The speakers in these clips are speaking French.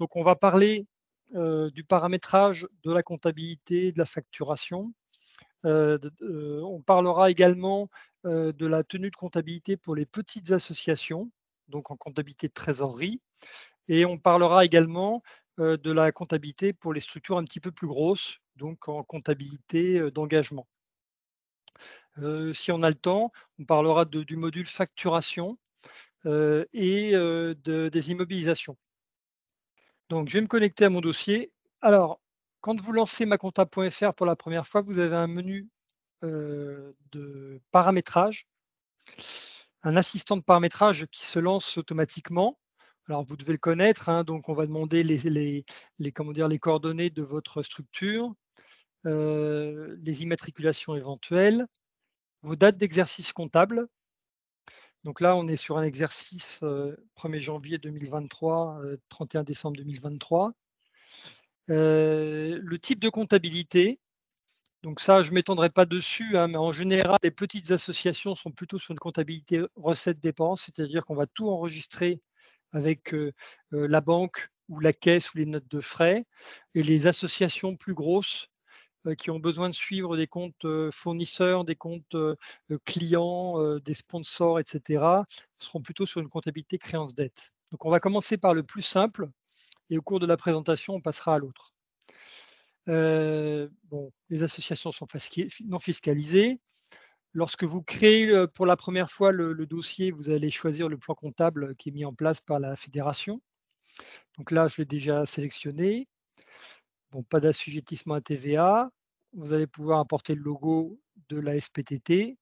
Donc, on va parler du paramétrage de la comptabilité, de la facturation. On parlera également de la tenue de comptabilité pour les petites associations, donc en comptabilité de trésorerie. Et on parlera également de la comptabilité pour les structures un petit peu plus grosses, donc en comptabilité d'engagement. Si on a le temps, on parlera du module facturation et des immobilisations. Donc, je vais me connecter à mon dossier. Alors, quand vous lancez macompta.fr pour la première fois, vous avez un menu de paramétrage, un assistant de paramétrage qui se lance automatiquement. Alors, vous devez le connaître, hein, donc on va demander les coordonnées de votre structure, les immatriculations éventuelles, vos dates d'exercice comptable. Donc là, on est sur un exercice 1er janvier 2023, 31 décembre 2023. Le type de comptabilité, donc ça, je ne m'étendrai pas dessus, hein, mais en général, les petites associations sont plutôt sur une comptabilité recettes-dépenses, c'est-à-dire qu'on va tout enregistrer avec la banque ou la caisse ou les notes de frais. Et les associations plus grosses qui ont besoin de suivre des comptes fournisseurs, des comptes clients, des sponsors, etc., seront plutôt sur une comptabilité créance-dette. Donc, on va commencer par le plus simple et au cours de la présentation, on passera à l'autre. Bon, les associations sont non fiscalisées. Lorsque vous créez pour la première fois le dossier, vous allez choisir le plan comptable qui est mis en place par la fédération. Donc là, je l'ai déjà sélectionné. Bon, pas d'assujettissement à TVA. Vous allez pouvoir importer le logo de la SPTT,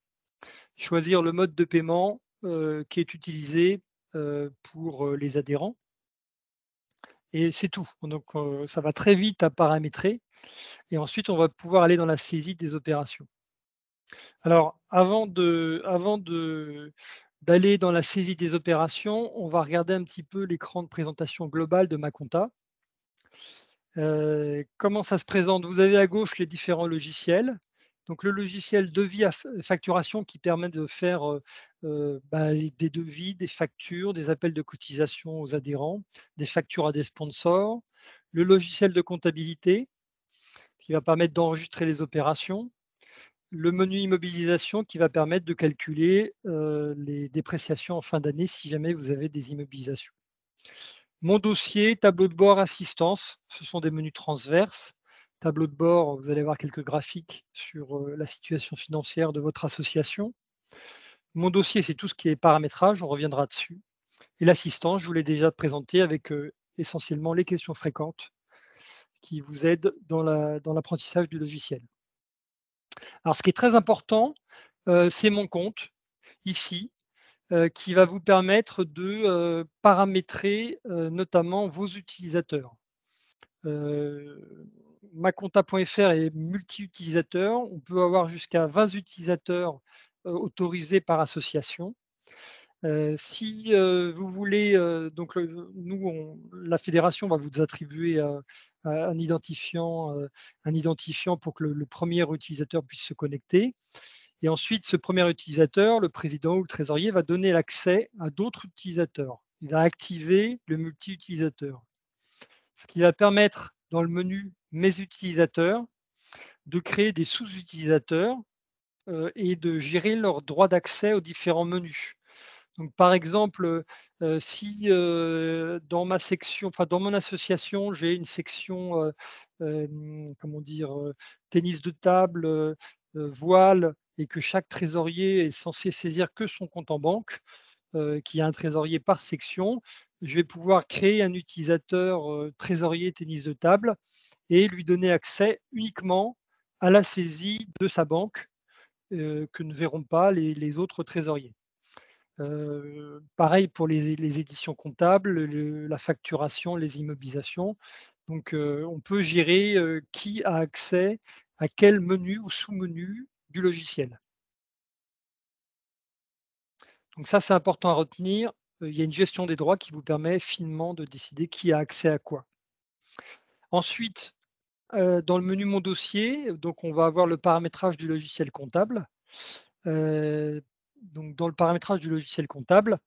choisir le mode de paiement qui est utilisé pour les adhérents. Et c'est tout. Donc, ça va très vite à paramétrer. Et ensuite, on va pouvoir aller dans la saisie des opérations. Alors, d'aller dans la saisie des opérations, on va regarder un petit peu l'écran de présentation globale de Macompta. Comment ça se présente? Vous avez à gauche les différents logiciels. Donc, le logiciel devis à facturation qui permet de faire des devis, des factures, des appels de cotisation aux adhérents, des factures à des sponsors. Le logiciel de comptabilité qui va permettre d'enregistrer les opérations. Le menu immobilisation qui va permettre de calculer les dépréciations en fin d'année si jamais vous avez des immobilisations. Mon dossier, tableau de bord, assistance, ce sont des menus transverses. Tableau de bord, vous allez voir quelques graphiques sur la situation financière de votre association. Mon dossier, c'est tout ce qui est paramétrage, on reviendra dessus. Et l'assistance, je vous l'ai déjà présenté avec essentiellement les questions fréquentes qui vous aident dans l'apprentissage du logiciel. Alors, ce qui est très important, c'est mon compte, ici, qui va vous permettre de paramétrer notamment vos utilisateurs. Macompta.fr est multi-utilisateur. On peut avoir jusqu'à 20 utilisateurs autorisés par association. Si vous voulez, la fédération va vous attribuer un identifiant pour que le premier utilisateur puisse se connecter. Et ensuite, ce premier utilisateur, le président ou le trésorier, va donner l'accès à d'autres utilisateurs. Il va activer le multi-utilisateur. Ce qui va permettre, dans le menu Mes utilisateurs, de créer des sous-utilisateurs et de gérer leurs droits d'accès aux différents menus. Donc, par exemple, si dans mon association, j'ai une section tennis de table, voile, et que chaque trésorier est censé saisir que son compte en banque, qu'il y a un trésorier par section, je vais pouvoir créer un utilisateur trésorier tennis de table et lui donner accès uniquement à la saisie de sa banque que ne verront pas les autres trésoriers. Pareil pour les éditions comptables, la facturation, les immobilisations. Donc, on peut gérer qui a accès à quel menu ou sous-menu du logiciel. Donc ça, c'est important à retenir. Il y a une gestion des droits qui vous permet finement de décider qui a accès à quoi. Ensuite, dans le menu Mon dossier, donc on va avoir le paramétrage du logiciel comptable. Donc dans le paramétrage du logiciel comptable,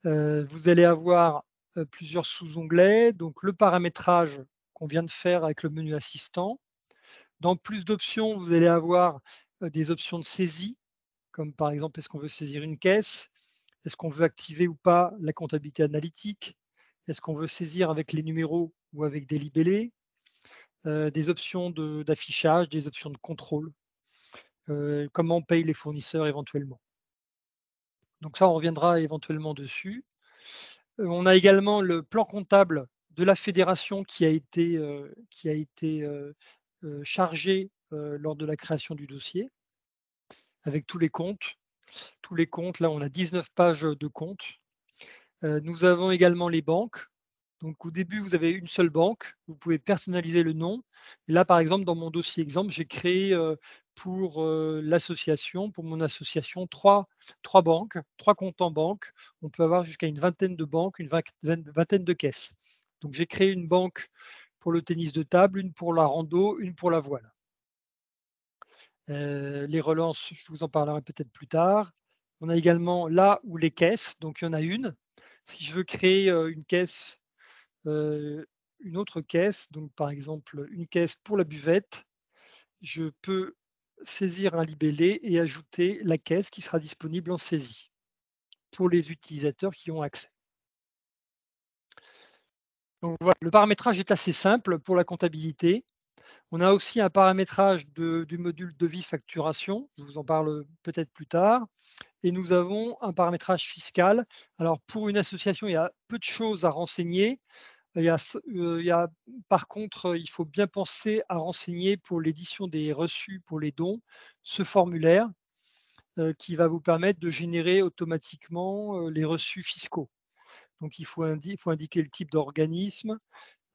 vous allez avoir plusieurs sous-onglets. Donc le paramétrage qu'on vient de faire avec le menu assistant. Dans plus d'options, vous allez avoir des options de saisie, comme par exemple, est-ce qu'on veut saisir une caisse? Est-ce qu'on veut activer ou pas la comptabilité analytique? Est-ce qu'on veut saisir avec les numéros ou avec des libellés? Des options d'affichage, des options de contrôle, comment on paye les fournisseurs éventuellement. Donc ça, on reviendra éventuellement dessus. On a également le plan comptable de la fédération qui a été chargé lors de la création du dossier, avec tous les comptes. Tous les comptes, là, on a 19 pages de comptes. Nous avons également les banques. Donc au début, vous avez une seule banque, vous pouvez personnaliser le nom. Et là, par exemple, dans mon dossier exemple, j'ai créé pour l'association, pour mon association, trois banques, trois comptes en banque. On peut avoir jusqu'à une vingtaine de banques, une vingtaine de caisses. Donc j'ai créé une banque pour le tennis de table, une pour la rando, une pour la voile. Les relances, je vous en parlerai peut-être plus tard. On a également là où les caisses, donc il y en a une. Si je veux créer une caisse, une autre caisse, donc par exemple une caisse pour la buvette, je peux saisir un libellé et ajouter la caisse qui sera disponible en saisie pour les utilisateurs qui ont accès. Donc voilà, le paramétrage est assez simple pour la comptabilité. On a aussi un paramétrage du module devis facturation, je vous en parle peut-être plus tard. Et nous avons un paramétrage fiscal. Alors pour une association, il y a peu de choses à renseigner. Par contre, il faut bien penser à renseigner pour l'édition des reçus pour les dons ce formulaire qui va vous permettre de générer automatiquement les reçus fiscaux. Donc il faut indiquer le type d'organisme,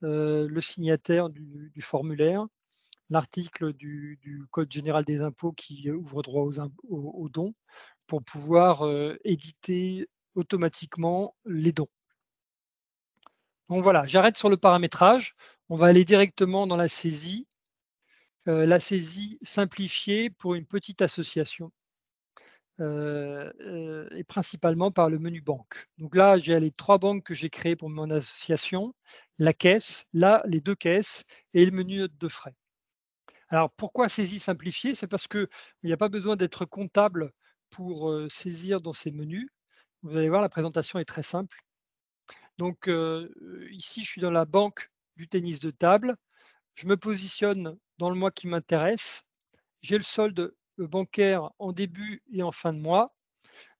le signataire du formulaire, l'article du Code général des impôts qui ouvre droit aux dons pour pouvoir éditer automatiquement les dons. Donc voilà, j'arrête sur le paramétrage. On va aller directement dans la saisie simplifiée pour une petite association et principalement par le menu banque. Donc là, j'ai les trois banques que j'ai créées pour mon association, la caisse, là, les deux caisses et le menu note de frais. Alors pourquoi saisie simplifiée? C'est parce qu'il n'y a pas besoin d'être comptable pour saisir dans ces menus. Vous allez voir, la présentation est très simple. Donc ici, je suis dans la banque du tennis de table. Je me positionne dans le mois qui m'intéresse. J'ai le solde bancaire en début et en fin de mois.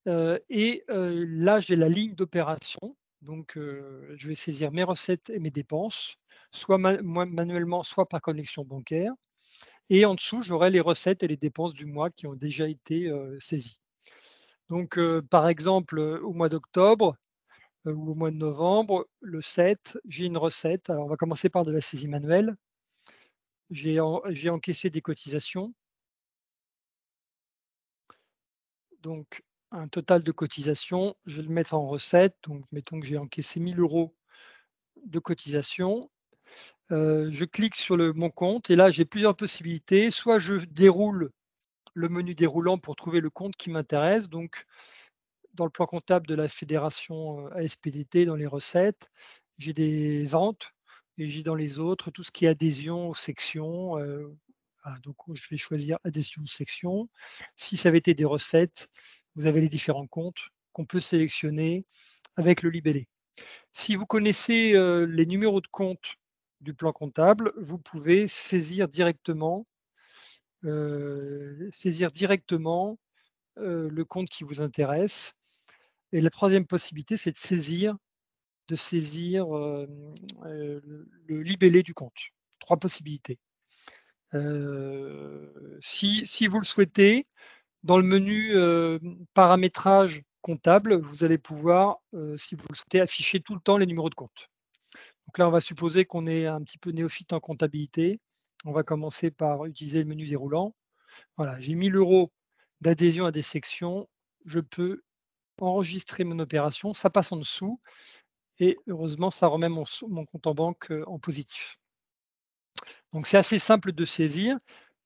Là, j'ai la ligne d'opération. Donc, je vais saisir mes recettes et mes dépenses, soit manuellement, soit par connexion bancaire. Et en dessous, j'aurai les recettes et les dépenses du mois qui ont déjà été saisies. Donc, par exemple, au mois d'octobre, ou au mois de novembre, le 7, j'ai une recette. Alors, on va commencer par de la saisie manuelle. J'ai encaissé des cotisations. Donc, un total de cotisations, je vais le mettre en recette. Donc, mettons que j'ai encaissé 1 000 € de cotisations. Je clique sur mon compte et là, j'ai plusieurs possibilités. Soit je déroule le menu déroulant pour trouver le compte qui m'intéresse. Donc, dans le plan comptable de la fédération ASPDT, dans les recettes, j'ai des ventes et j'ai dans les autres tout ce qui est adhésion aux sections. Donc, je vais choisir adhésion aux sections. Si ça avait été des recettes, vous avez les différents comptes qu'on peut sélectionner avec le libellé. Si vous connaissez les numéros de compte du plan comptable, vous pouvez saisir directement le compte qui vous intéresse. Et la troisième possibilité, c'est de saisir le libellé du compte. Trois possibilités. Si vous le souhaitez, dans le menu paramétrage comptable, vous allez pouvoir, si vous le souhaitez, afficher tout le temps les numéros de compte. Donc là, on va supposer qu'on est un petit peu néophyte en comptabilité. On va commencer par utiliser le menu déroulant. Voilà, j'ai 1 000 € d'adhésion à des sections. Je peux enregistrer mon opération, ça passe en dessous et heureusement, ça remet mon compte en banque en positif. Donc c'est assez simple de saisir.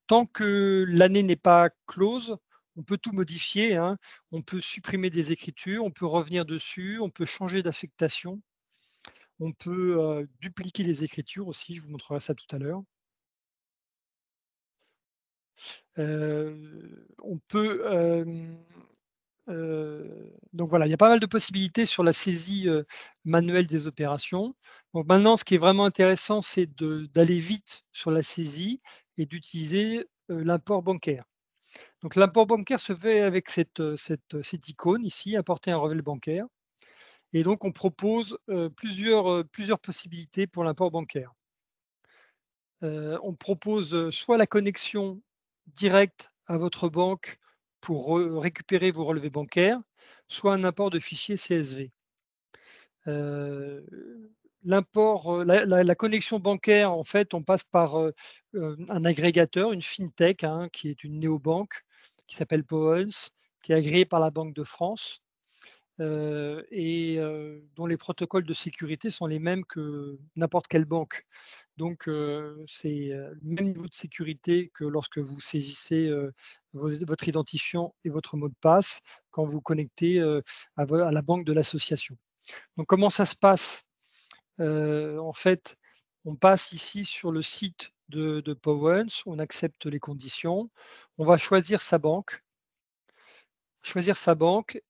Tant que l'année n'est pas close, on peut tout modifier, hein. On peut supprimer des écritures, on peut revenir dessus, on peut changer d'affectation. On peut dupliquer les écritures aussi, je vous montrerai ça tout à l'heure. On peut, donc voilà, il y a pas mal de possibilités sur la saisie, manuelle des opérations. Donc maintenant, ce qui est vraiment intéressant, c'est d'aller vite sur la saisie et d'utiliser, l'import bancaire. Donc l'import bancaire se fait avec cette icône ici, apporter un relevé bancaire et donc on propose, plusieurs possibilités pour l'import bancaire. On propose, soit la connexion directe à votre banque pour récupérer vos relevés bancaires, soit un import de fichiers CSV. Heu, la connexion bancaire, en fait, on passe par, un agrégateur, une fintech, hein, qui est une néobanque qui s'appelle Powens, qui est agréée par la Banque de France, dont les protocoles de sécurité sont les mêmes que n'importe quelle banque. Donc, c'est, le même niveau de sécurité que lorsque vous saisissez, votre identifiant et votre mot de passe quand vous connectez, à la banque de l'association. Donc comment ça se passe? En fait, on passe ici sur le site de Powens, on accepte les conditions, on va choisir sa banque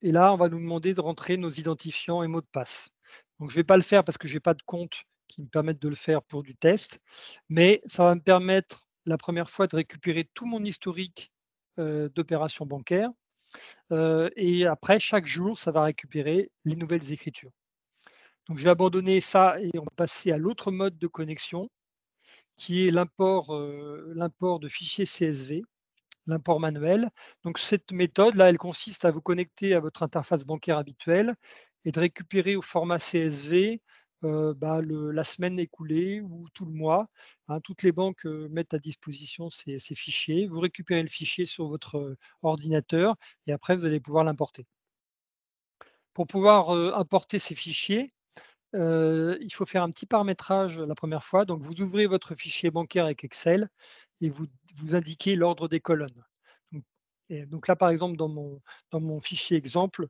et là, on va nous demander de rentrer nos identifiants et mots de passe. Donc je ne vais pas le faire parce que je n'ai pas de compte qui me permette de le faire pour du test, mais ça va me permettre la première fois de récupérer tout mon historique, d'opérations bancaires, et après chaque jour, ça va récupérer les nouvelles écritures. Donc je vais abandonner ça et on va passer à l'autre mode de connexion qui est l'import de fichiers CSV, l'import manuel. Donc cette méthode-là, elle consiste à vous connecter à votre interface bancaire habituelle et de récupérer au format CSV, la semaine écoulée ou tout le mois, hein. Toutes les banques, mettent à disposition ces fichiers. Vous récupérez le fichier sur votre, ordinateur et après vous allez pouvoir l'importer. Pour pouvoir, importer ces fichiers, il faut faire un petit paramétrage la première fois. Donc vous ouvrez votre fichier bancaire avec Excel et vous indiquez l'ordre des colonnes. Donc donc là, par exemple, dans mon fichier exemple,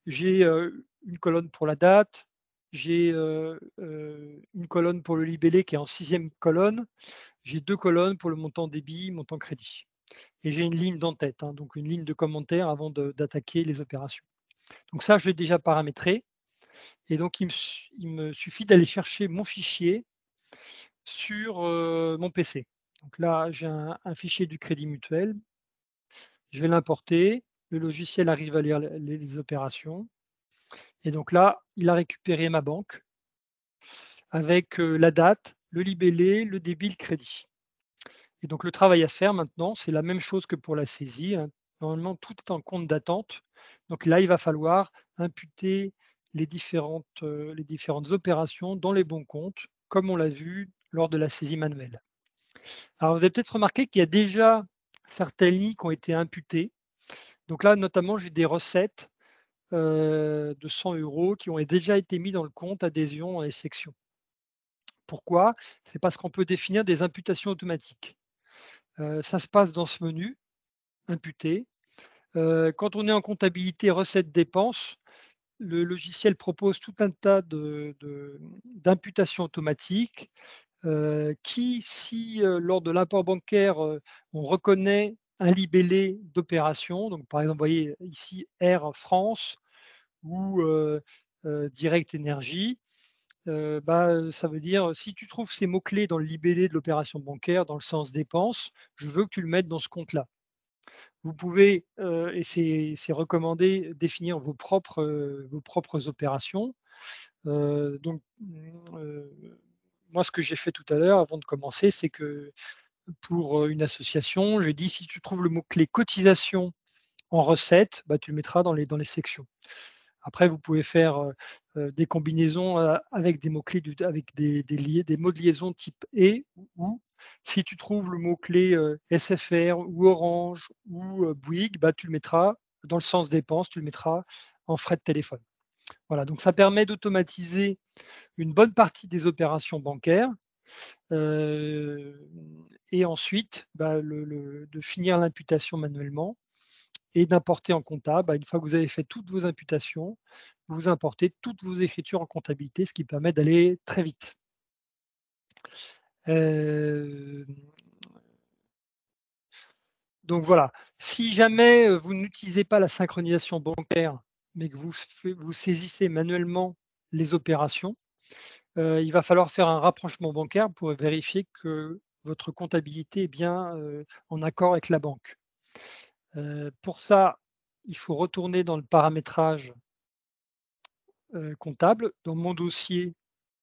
j'ai, une colonne pour la date, j'ai, une colonne pour le libellé qui est en sixième colonne, j'ai 2 colonnes pour le montant débit, montant crédit et j'ai une ligne d'en-tête, hein, donc une ligne de commentaires avant d'attaquer les opérations. Donc ça, je l'ai déjà paramétré et donc il me suffit d'aller chercher mon fichier sur, mon PC. Donc là, j'ai un fichier du Crédit Mutuel, je vais l'importer, le logiciel arrive à lire les opérations et donc là, il a récupéré ma banque avec, la date, le libellé, le débit, le crédit et donc le travail à faire maintenant, c'est la même chose que pour la saisie, hein. Normalement, tout est en compte d'attente. Donc là, il va falloir imputer les différentes opérations dans les bons comptes, comme on l'a vu lors de la saisie manuelle. Alors, vous avez peut-être remarqué qu'il y a déjà certaines lignes qui ont été imputées. Donc là, notamment, j'ai des recettes, de 100 € qui ont déjà été mis dans le compte adhésion dans les sections. Pourquoi? C'est parce qu'on peut définir des imputations automatiques. Ça se passe dans ce menu, imputer. Quand on est en comptabilité recettes-dépenses, le logiciel propose tout un tas d'imputations automatiques qui, si lors de l'import bancaire, on reconnaît un libellé d'opération, donc par exemple, vous voyez ici Air France ou Direct Énergie, ça veut dire si tu trouves ces mots-clés dans le libellé de l'opération bancaire, dans le sens dépenses, je veux que tu le mettes dans ce compte-là. Vous pouvez, et c'est recommandé, définir vos propres opérations. Donc, moi, ce que j'ai fait tout à l'heure avant de commencer, c'est que pour, une association, j'ai dit: «Si tu trouves le mot-clé cotisation en recette, bah, tu le mettras dans les sections». Après, vous pouvez faire, des combinaisons, avec des mots-clés avec des mots de liaison type «et» ou «ou». Si tu trouves le mot-clé, SFR ou Orange ou, Bouygues, bah, tu le mettras dans le sens dépenses, tu le mettras en frais de téléphone. Voilà, donc ça permet d'automatiser une bonne partie des opérations bancaires, heu et ensuite, de finir l'imputation manuellement et d'importer en comptable. Une fois que vous avez fait toutes vos imputations, vous importez toutes vos écritures en comptabilité, ce qui permet d'aller très vite. Donc voilà, si jamais vous n'utilisez pas la synchronisation bancaire, mais que vous saisissez manuellement les opérations, il va falloir faire un rapprochement bancaire pour vérifier que votre comptabilité est bien en accord avec la banque. Pour ça, il faut retourner dans le paramétrage comptable, dans mon dossier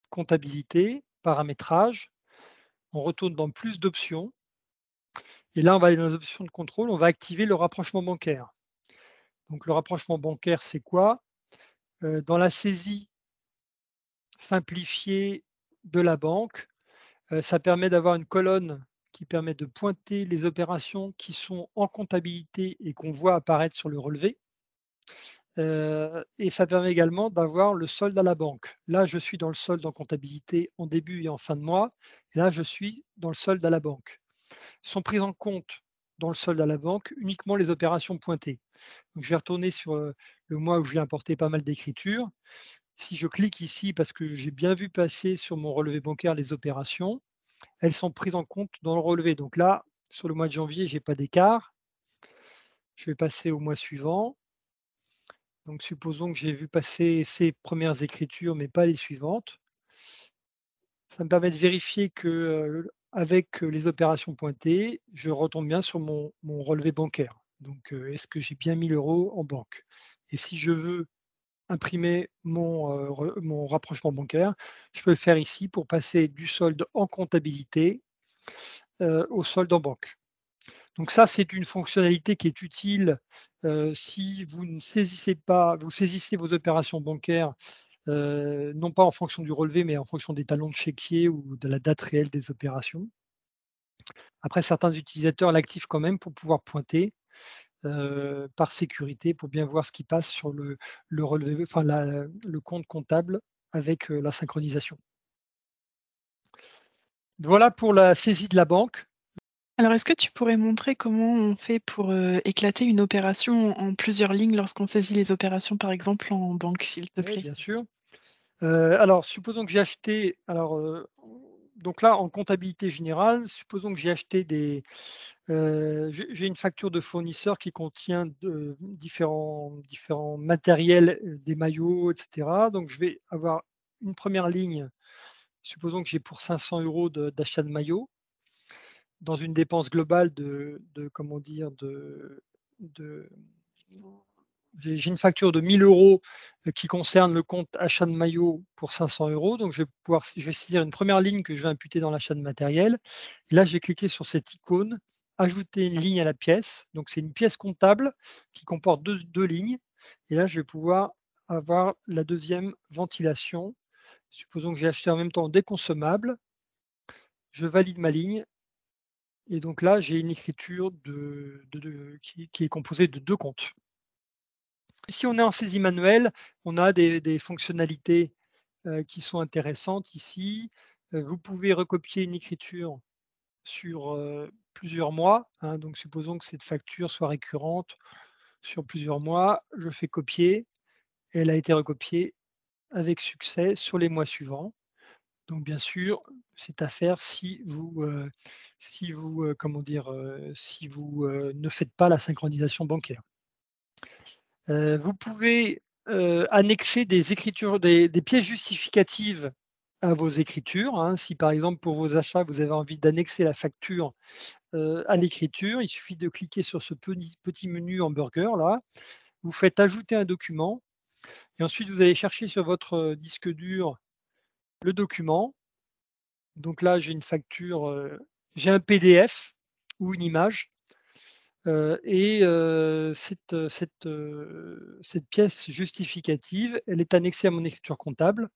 comptabilité, paramétrage. On retourne dans plus d'options. Et là, on va aller dans les options de contrôle, on va activer le rapprochement bancaire. Donc le rapprochement bancaire, c'est quoi? Dans la saisie simplifiée de la banque, ça permet d'avoir une colonne qui permet de pointer les opérations qui sont en comptabilité et qu'on voit apparaître sur le relevé. Et ça permet également d'avoir le solde à la banque. Là, je suis dans le solde en comptabilité en début et en fin de mois. Et là, je suis dans le solde à la banque. Sont prises en compte dans le solde à la banque uniquement les opérations pointées. Donc, je vais retourner sur le mois où j'ai importé pas mal d'écritures. Si je clique ici, parce que j'ai bien vu passer sur mon relevé bancaire les opérations, elles sont prises en compte dans le relevé. Donc là, sur le mois de janvier, je n'ai pas d'écart. Je vais passer au mois suivant. Donc supposons que j'ai vu passer ces premières écritures, mais pas les suivantes. Ça me permet de vérifier que avec les opérations pointées, je retombe bien sur mon relevé bancaire. Donc est-ce que j'ai bien mis l'euro en banque? Et si je veux imprimer mon rapprochement bancaire, je peux le faire ici pour passer du solde en comptabilité au solde en banque. Donc ça, c'est une fonctionnalité qui est utile si vous ne saisissez pas, vous saisissez vos opérations bancaires, non pas en fonction du relevé, mais en fonction des talons de chéquier ou de la date réelle des opérations. Après, certains utilisateurs l'activent quand même pour pouvoir pointer par sécurité, pour bien voir ce qui passe sur le relevé, enfin le compte comptable avec la synchronisation. Voilà pour la saisie de la banque. Alors, est-ce que tu pourrais montrer comment on fait pour éclater une opération en plusieurs lignes lorsqu'on saisit les opérations, par exemple, en banque, s'il te Oui, plaît? bien sûr. Alors, supposons que j'ai acheté, donc là, en comptabilité générale, supposons que j'ai acheté j'ai une facture de fournisseur qui contient différents matériels, des maillots, et cetera. Donc, je vais avoir une première ligne, supposons que j'ai pour 500 € d'achat de maillots, dans une dépense globale comment dire, de j'ai une facture de 1 000 € qui concerne le compte achat de maillot pour 500 €. Donc, je vais saisir une première ligne que je vais imputer dans l'achat de matériel. Et là, j'ai cliqué sur cette icône, ajouter une ligne à la pièce. Donc, c'est une pièce comptable qui comporte deux lignes. Et là, je vais pouvoir avoir la deuxième ventilation. Supposons que j'ai acheté en même temps des consommables. Je valide ma ligne. Et donc là, j'ai une écriture qui est composée de deux comptes. Si on est en saisie manuelle, on a des fonctionnalités qui sont intéressantes ici. Vous pouvez recopier une écriture sur plusieurs mois. Donc supposons que cette facture soit récurrente sur plusieurs mois. Je fais copier. Elle a été recopiée avec succès sur les mois suivants. Donc bien sûr, c'est à faire si vous ne faites pas la synchronisation bancaire. Vous pouvez annexer des écritures, des pièces justificatives à vos écritures. Si par exemple pour vos achats, vous avez envie d'annexer la facture à l'écriture, il suffit de cliquer sur ce petit menu hamburger là. Vous faites ajouter un document et ensuite vous allez chercher sur votre disque dur le document. Donc là, j'ai une facture, j'ai un PDF ou une image. Cette pièce justificative, elle est annexée à mon écriture comptable.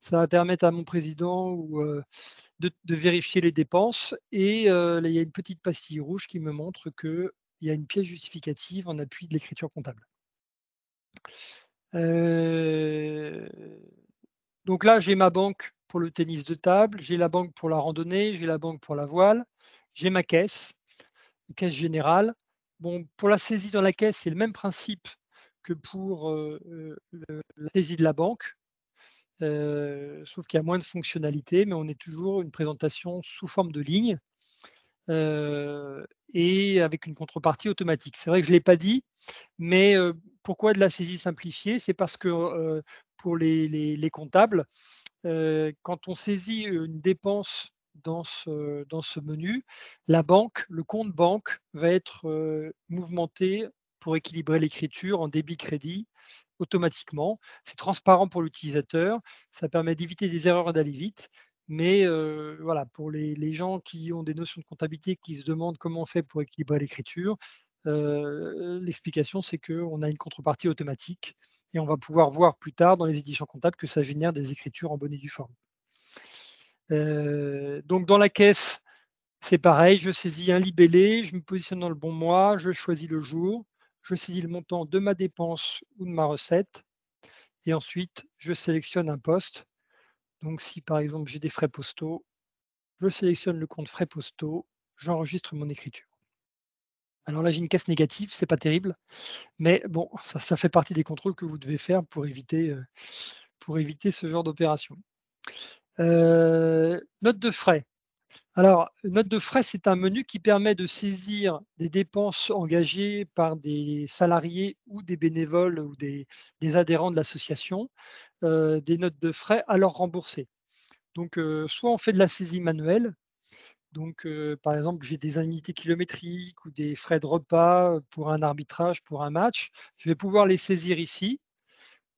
Ça va permettre à mon président de vérifier les dépenses et là, il y a une petite pastille rouge qui me montre qu'il y a une pièce justificative en appui de l'écriture comptable. Donc là, j'ai ma banque pour le tennis de table, j'ai la banque pour la randonnée, j'ai la banque pour la voile, j'ai ma caisse générale. Bon, pour la saisie dans la caisse, c'est le même principe que pour, la saisie de la banque, sauf qu'il y a moins de fonctionnalités, mais on est toujours une présentation sous forme de ligne, heu et avec une contrepartie automatique. C'est vrai que je ne l'ai pas dit, mais pourquoi de la saisie simplifiée? C'est parce que, pour les comptables, quand on saisit une dépense dans ce menu, la banque, le compte banque va être, mouvementé pour équilibrer l'écriture en débit-crédit automatiquement. C'est transparent pour l'utilisateur, ça permet d'éviter des erreurs et d'aller vite. Mais voilà, pour les gens qui ont des notions de comptabilité, qui se demandent comment on fait pour équilibrer l'écriture, l'explication c'est qu'on a une contrepartie automatique et on va pouvoir voir plus tard dans les éditions comptables que ça génère des écritures en bonne et due forme. Donc dans la caisse, c'est pareil, je saisis un libellé, je me positionne dans le bon mois, je choisis le jour, je saisis le montant de ma dépense ou de ma recette et ensuite je sélectionne un poste. Donc si par exemple j'ai des frais postaux, je sélectionne le compte frais postaux, j'enregistre mon écriture. Alors là, j'ai une caisse négative, c'est pas terrible, mais bon, ça fait partie des contrôles que vous devez faire pour éviter ce genre d'opération. Note de frais. Alors, note de frais, c'est un menu qui permet de saisir des dépenses engagées par des salariés ou des bénévoles ou des adhérents de l'association, des notes de frais à leur rembourser. Donc, soit on fait de la saisie manuelle, donc par exemple, j'ai des indemnités kilométriques ou des frais de repas, pour un arbitrage, pour un match. Je vais pouvoir les saisir ici,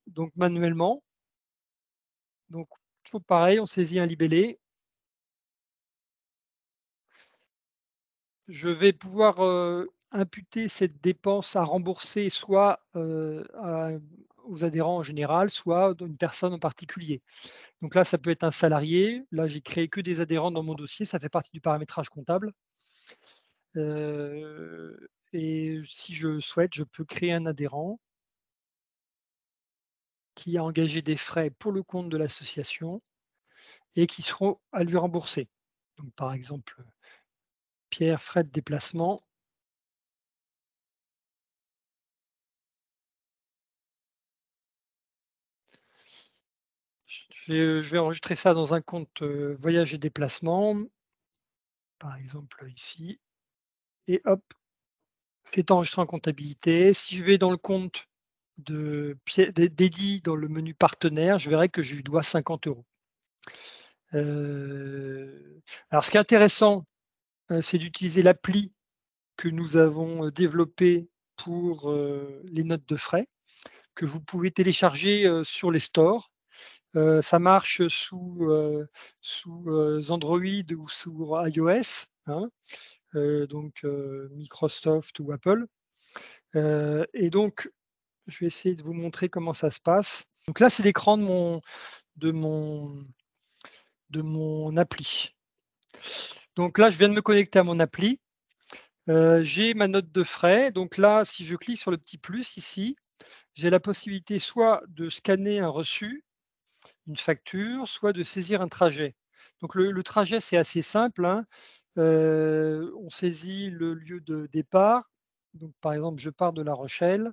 donc manuellement. Donc toujours pareil, on saisit un libellé. Je vais pouvoir, imputer cette dépense à rembourser soit, aux adhérents en général, soit d'une personne en particulier. Donc là, ça peut être un salarié. Là, j'ai créé que des adhérents dans mon dossier, ça fait partie du paramétrage comptable. Et si je souhaite, je peux créer un adhérent qui a engagé des frais pour le compte de l'association et qui seront à lui rembourser. Donc par exemple, Pierre, frais de déplacement. Je vais enregistrer ça dans un compte, voyage et déplacement, par exemple ici et hop, c'est enregistré en comptabilité. Si je vais dans le compte d'Eddy dans le menu partenaire, je verrai que je lui dois 50 €. Alors ce qui est intéressant, c'est d'utiliser l'appli que nous avons, développée pour, les notes de frais, que vous pouvez télécharger, sur les stores. Ça marche sous Android ou sous iOS, hein, donc Microsoft ou Apple. Et donc, je vais essayer de vous montrer comment ça se passe. Donc là, c'est l'écran de mon de mon appli. Donc là, je viens de me connecter à mon appli. J'ai ma note de frais. Donc là, si je clique sur le petit plus ici, j'ai la possibilité soit de scanner un reçu, une facture, soit de saisir un trajet. Donc le trajet, c'est assez simple, hein. On saisit le lieu de départ. Donc par exemple, je pars de La Rochelle.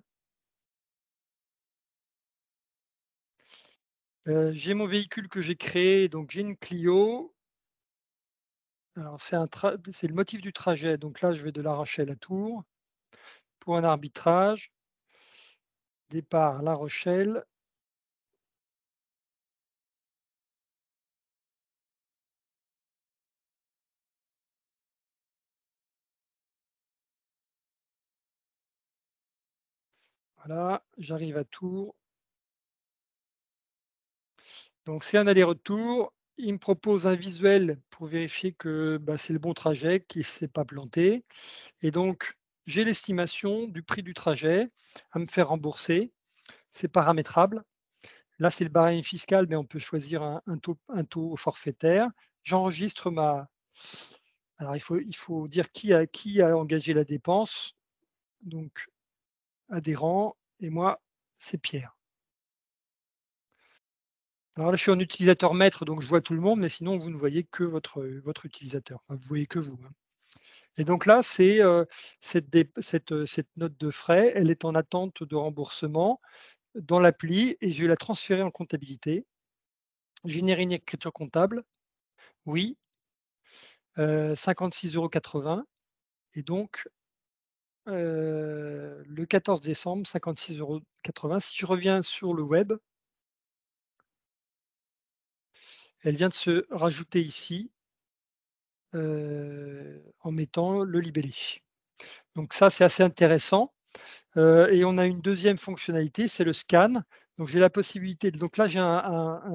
J'ai mon véhicule que j'ai créé, donc j'ai une Clio. Alors c'est le motif du trajet, donc là, je vais de La Rochelle à Tours pour un arbitrage. Départ La Rochelle. Voilà, j'arrive à Tours. Donc c'est un aller-retour. Il me propose un visuel pour vérifier que, bah, c'est le bon trajet, qu'il ne s'est pas planté et donc j'ai l'estimation du prix du trajet à me faire rembourser. C'est paramétrable. Là, c'est le barème fiscal, mais on peut choisir un taux forfaitaire. J'enregistre ma alors il faut dire qui a engagé la dépense, donc adhérent et moi, c'est Pierre. Alors là, je suis un utilisateur maître, donc je vois tout le monde, mais sinon vous ne voyez que votre utilisateur. Enfin, vous voyez que vous, hein. Et donc là, c'est, cette note de frais, elle est en attente de remboursement dans l'appli et je vais la transférer en comptabilité. Générer une écriture comptable, oui, 56,80 € et donc le 14 décembre, 56,80 €. Si je reviens sur le web, elle vient de se rajouter ici, en mettant le libellé. Donc ça, c'est assez intéressant. Et on a une deuxième fonctionnalité, c'est le scan. Donc j'ai la possibilité donc là, j'ai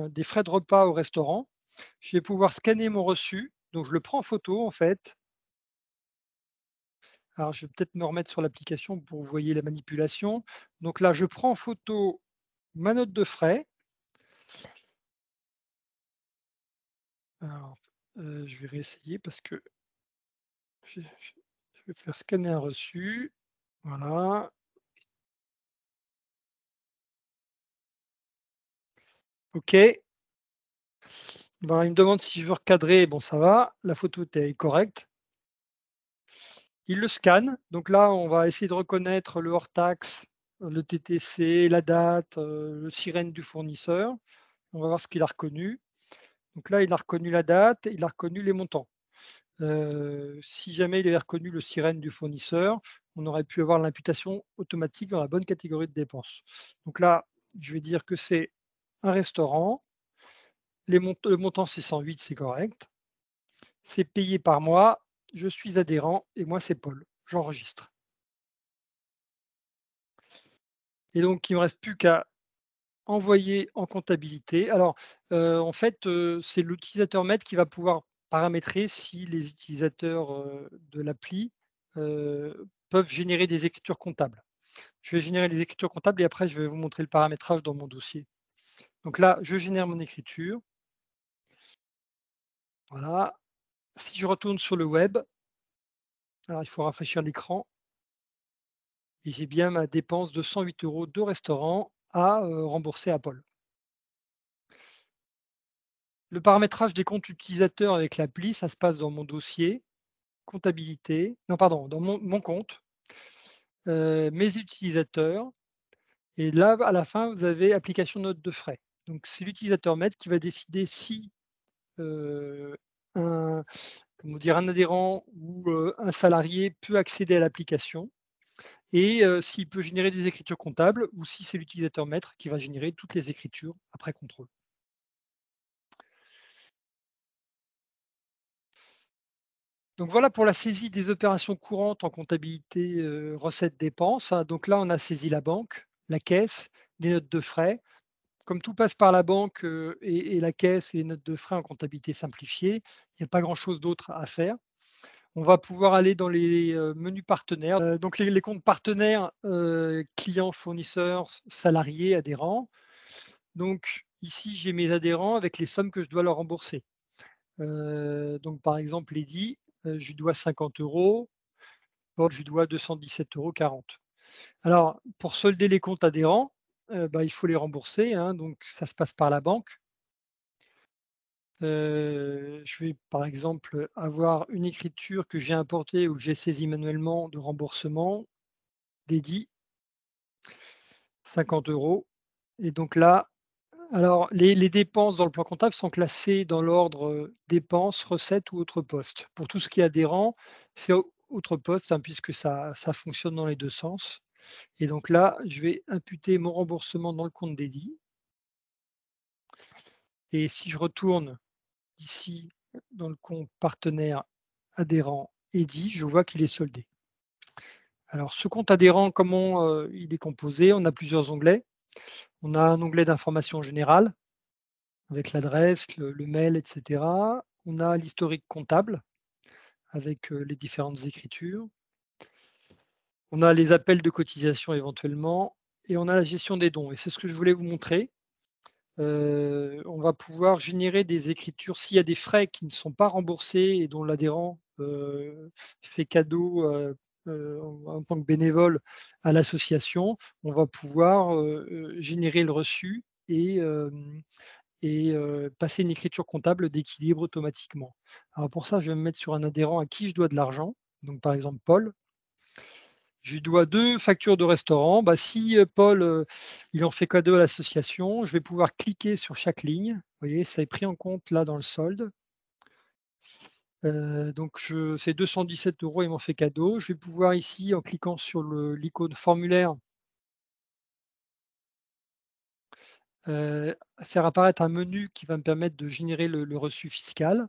des frais de repas au restaurant. Je vais pouvoir scanner mon reçu, donc je le prends en photo en fait. Alors je vais peut-être me remettre sur l'application pour que vous voyez la manipulation. Donc là, je prends en photo ma note de frais. Alors, je vais réessayer parce que je vais faire scanner un reçu. Voilà, OK. Ben, il me demande si je veux recadrer, bon ça va, la photo est correcte. Il le scanne, donc là, on va essayer de reconnaître le hors taxe, le TTC, la date, le sirène du fournisseur. On va voir ce qu'il a reconnu. Donc là, il a reconnu la date, il a reconnu les montants. Si jamais il avait reconnu le sirène du fournisseur, on aurait pu avoir l'imputation automatique dans la bonne catégorie de dépenses. Donc là, je vais dire que c'est un restaurant. Le montant 608, c'est correct. C'est payé par mois. Je suis adhérent et moi, c'est Paul. J'enregistre. Et donc, il ne me reste plus qu'à envoyer en comptabilité. Alors, en fait, c'est l'utilisateur maître qui va pouvoir paramétrer si les utilisateurs, de l'appli, peuvent générer des écritures comptables. Je vais générer les écritures comptables et après je vais vous montrer le paramétrage dans mon dossier. Donc là, je génère mon écriture. Voilà. Si je retourne sur le web, alors il faut rafraîchir l'écran et j'ai bien ma dépense de 108 € de restaurant à, rembourser à Paul. Le paramétrage des comptes utilisateurs avec l'appli, ça se passe dans mon dossier, comptabilité, non pardon, dans mon compte, mes utilisateurs et là, à la fin, vous avez application note de frais. Donc c'est l'utilisateur maître qui va décider si, heu, un comment dire? Un adhérent ou, un salarié peut accéder à l'application et s'il peut générer des écritures comptables ou si c'est l'utilisateur maître qui va générer toutes les écritures après contrôle. Donc voilà pour la saisie des opérations courantes en comptabilité, recettes-dépenses, hein. Donc là, on a saisi la banque, la caisse, les notes de frais. Comme tout passe par la banque, et la caisse et les notes de frais en comptabilité simplifiée, il n'y a pas grand-chose d'autre à faire. On va pouvoir aller dans les, menus partenaires, donc les comptes partenaires, clients, fournisseurs, salariés, adhérents. Donc ici, j'ai mes adhérents avec les sommes que je dois leur rembourser. Donc par exemple, Eddy, je lui dois 50 €, Paul, je lui dois 217,40 €. Alors pour solder les comptes adhérents, bah, il faut les rembourser, hein, donc ça se passe par la banque. Je vais par exemple avoir une écriture que j'ai importée ou que j'ai saisie manuellement de remboursement, d'Eddy, 50 € et donc là alors les dépenses dans le plan comptable sont classées dans l'ordre, dépenses, recettes ou autres postes. Pour tout ce qui est adhérent, c'est autres postes, hein, puisque ça fonctionne dans les 2 sens et donc là, je vais imputer mon remboursement dans le compte d'Eddy et si je retourne ici dans le compte partenaire adhérent Eddy, je vois qu'il est soldé. Alors ce compte adhérent, comment, il est composé? On a plusieurs onglets. On a un onglet d'information générale avec l'adresse, le mail et cetera. On a l'historique comptable avec, les différentes écritures. On a les appels de cotisation éventuellement et on a la gestion des dons et c'est ce que je voulais vous montrer. On va pouvoir générer des écritures s'il y a des frais qui ne sont pas remboursés et dont l'adhérent, fait cadeau, en tant que bénévole à l'association, on va pouvoir, générer le reçu et passer une écriture comptable d'équilibre automatiquement. Alors pour ça, je vais me mettre sur un adhérent à qui je dois de l'argent. Donc par exemple Paul, je lui dois 2 factures de restaurant. Bah, si, Paul, il en fait cadeau à l'association, je vais pouvoir cliquer sur chaque ligne. Vous voyez, ça est pris en compte là dans le solde. Donc c'est 217 €, ils m'ont fait cadeau. Je vais pouvoir ici, en cliquant sur l'icône formulaire, faire apparaître un menu qui va me permettre de générer le reçu fiscal.